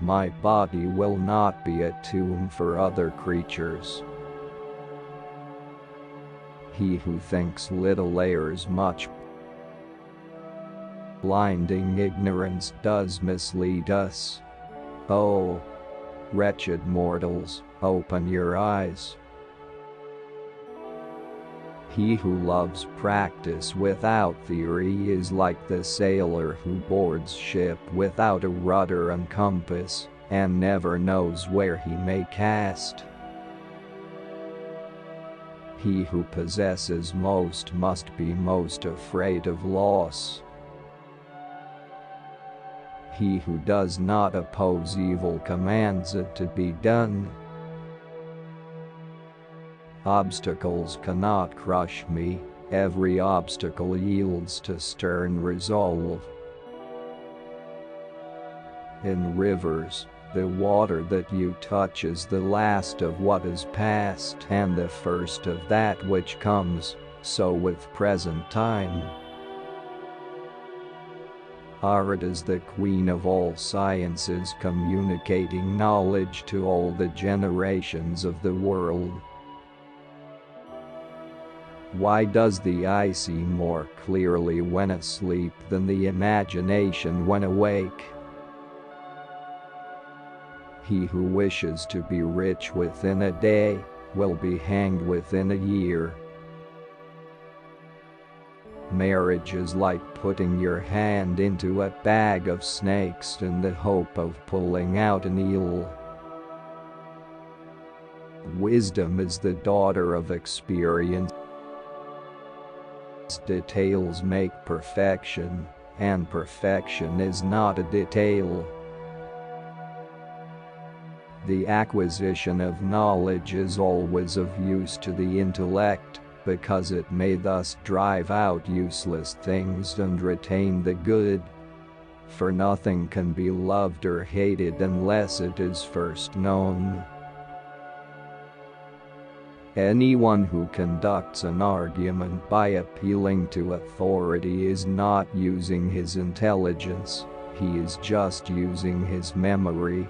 My body will not be a tomb for other creatures. He who thinks little errs much. Blinding ignorance does mislead us. Oh, wretched mortals, open your eyes. He who loves practice without theory is like the sailor who boards ship without a rudder and compass, and never knows where he may cast. He who possesses most must be most afraid of loss. He who does not oppose evil commands it to be done. Obstacles cannot crush me, every obstacle yields to stern resolve. In rivers, the water that you touch is the last of what is past and the first of that which comes, so with present time. Art is the queen of all sciences, communicating knowledge to all the generations of the world. Why does the eye see more clearly when asleep than the imagination when awake? He who wishes to be rich within a day will be hanged within a year. Marriage is like putting your hand into a bag of snakes in the hope of pulling out an eel. Wisdom is the daughter of experience. Details make perfection, and perfection is not a detail. The acquisition of knowledge is always of use to the intellect, because it may thus drive out useless things and retain the good. For nothing can be loved or hated unless it is first known. Anyone who conducts an argument by appealing to authority is not using his intelligence, he is just using his memory.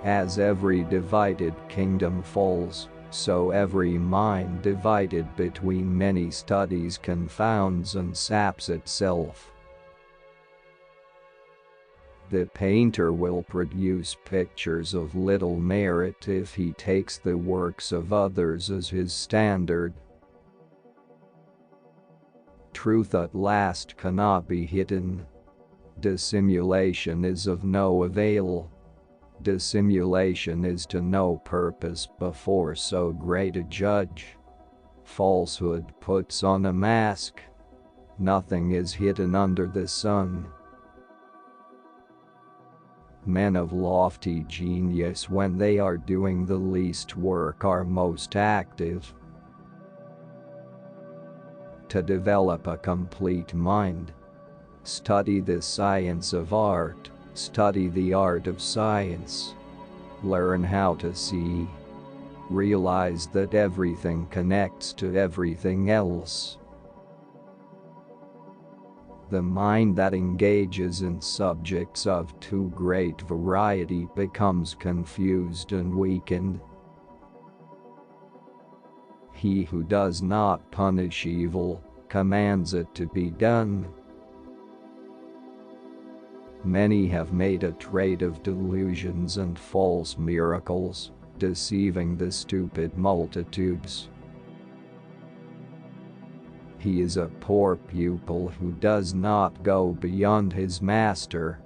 As every divided kingdom falls, so every mind divided between many studies confounds and saps itself. The painter will produce pictures of little merit if he takes the works of others as his standard. Truth at last cannot be hidden. Dissimulation is of no avail. Dissimulation is to no purpose before so great a judge. Falsehood puts on a mask. Nothing is hidden under the sun. Men of lofty genius, when they are doing the least work, are most active. To develop a complete mind, study the science of art, study the art of science. Learn how to see. Realize that everything connects to everything else. The mind that engages in subjects of too great variety becomes confused and weakened. He who does not punish evil commands it to be done. Many have made a trade of delusions and false miracles, deceiving the stupid multitudes. He is a poor pupil who does not go beyond his master.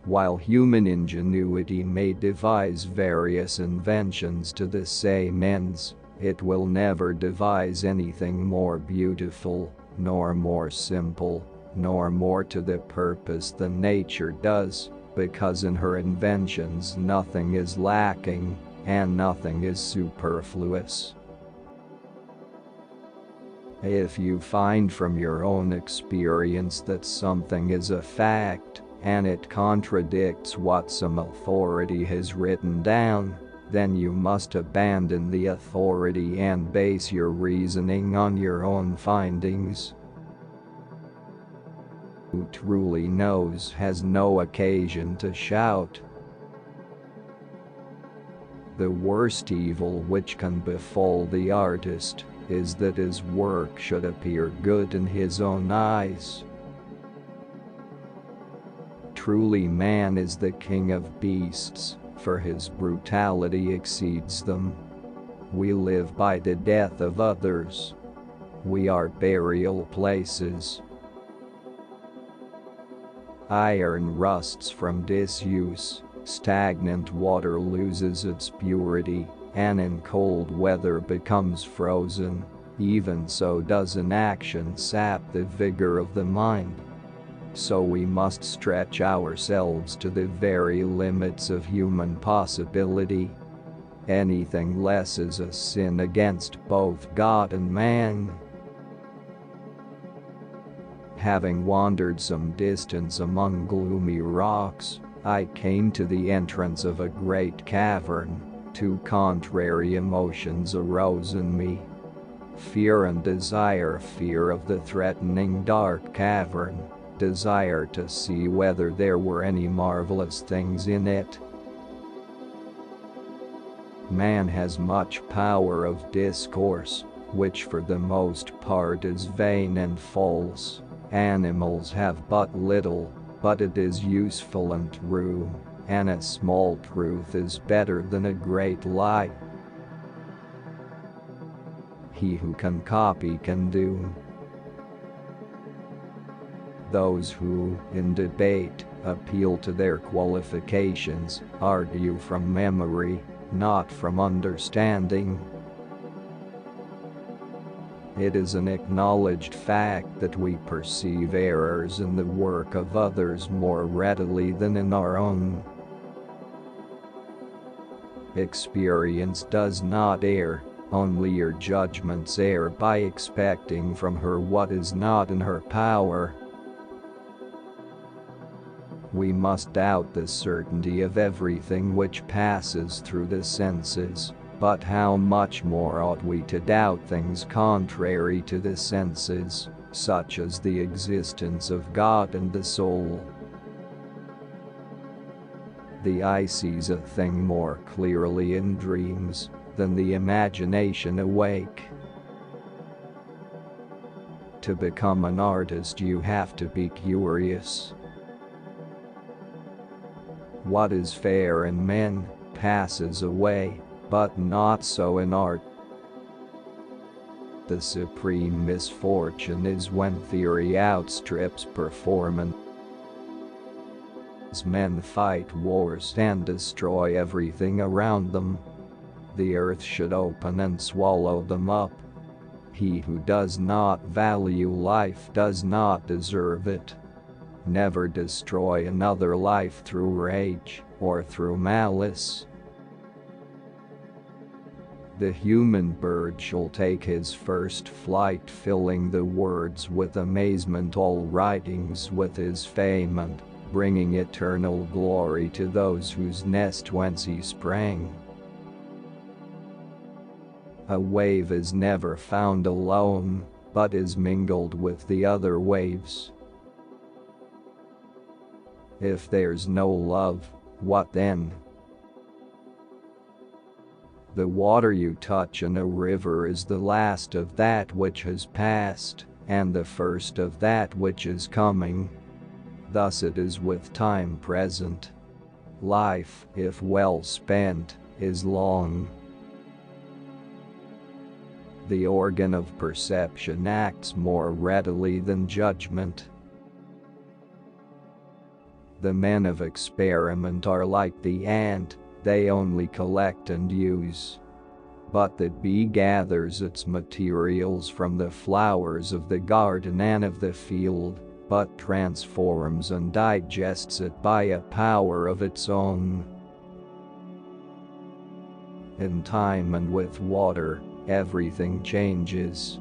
While human ingenuity may devise various inventions to the same ends, it will never devise anything more beautiful, nor more simple, nor more to the purpose than nature does, because in her inventions nothing is lacking, and nothing is superfluous. If you find from your own experience that something is a fact, and it contradicts what some authority has written down, then you must abandon the authority and base your reasoning on your own findings. who truly knows has no occasion to shout. The worst evil which can befall the artist is that his work should appear good in his own eyes. Truly, man is the king of beasts, for his brutality exceeds them. We live by the death of others. We are burial places. Iron rusts from disuse, stagnant water loses its purity, and in cold weather becomes frozen. Even so does inaction sap the vigor of the mind. So we must stretch ourselves to the very limits of human possibility. Anything less is a sin against both God and man. Having wandered some distance among gloomy rocks, I came to the entrance of a great cavern. Two contrary emotions arose in me. Fear and desire. Fear of the threatening dark cavern. Desire to see whether there were any marvelous things in it. Man has much power of discourse, which for the most part is vain and false. Animals have but little, but it is useful and true, and a small truth is better than a great lie. He who can copy can do. Those who, in debate, appeal to their qualifications, argue from memory, not from understanding. It is an acknowledged fact that we perceive errors in the work of others more readily than in our own. Experience does not err, only your judgments err by expecting from her what is not in her power. We must doubt the certainty of everything which passes through the senses. But how much more ought we to doubt things contrary to the senses, such as the existence of God and the soul? The eye sees a thing more clearly in dreams than the imagination awake. To become an artist, you have to be curious. What is fair in men passes away, but not so in art. The supreme misfortune is when theory outstrips performance. Men fight wars and destroy everything around them. The earth should open and swallow them up. He who does not value life does not deserve it. Never destroy another life through rage or through malice. The human bird shall take his first flight, filling the words with amazement, all writings with his fame, and bringing eternal glory to those whose nest whence he sprang. A wave is never found alone, but is mingled with the other waves. If there's no love, what then? The water you touch in a river is the last of that which has passed, and the first of that which is coming. Thus it is with time present. Life, if well spent, is long. The organ of perception acts more readily than judgment. The men of experiment are like the ant. They only collect and use. But the bee gathers its materials from the flowers of the garden and of the field, but transforms and digests it by a power of its own. In time and with water, everything changes.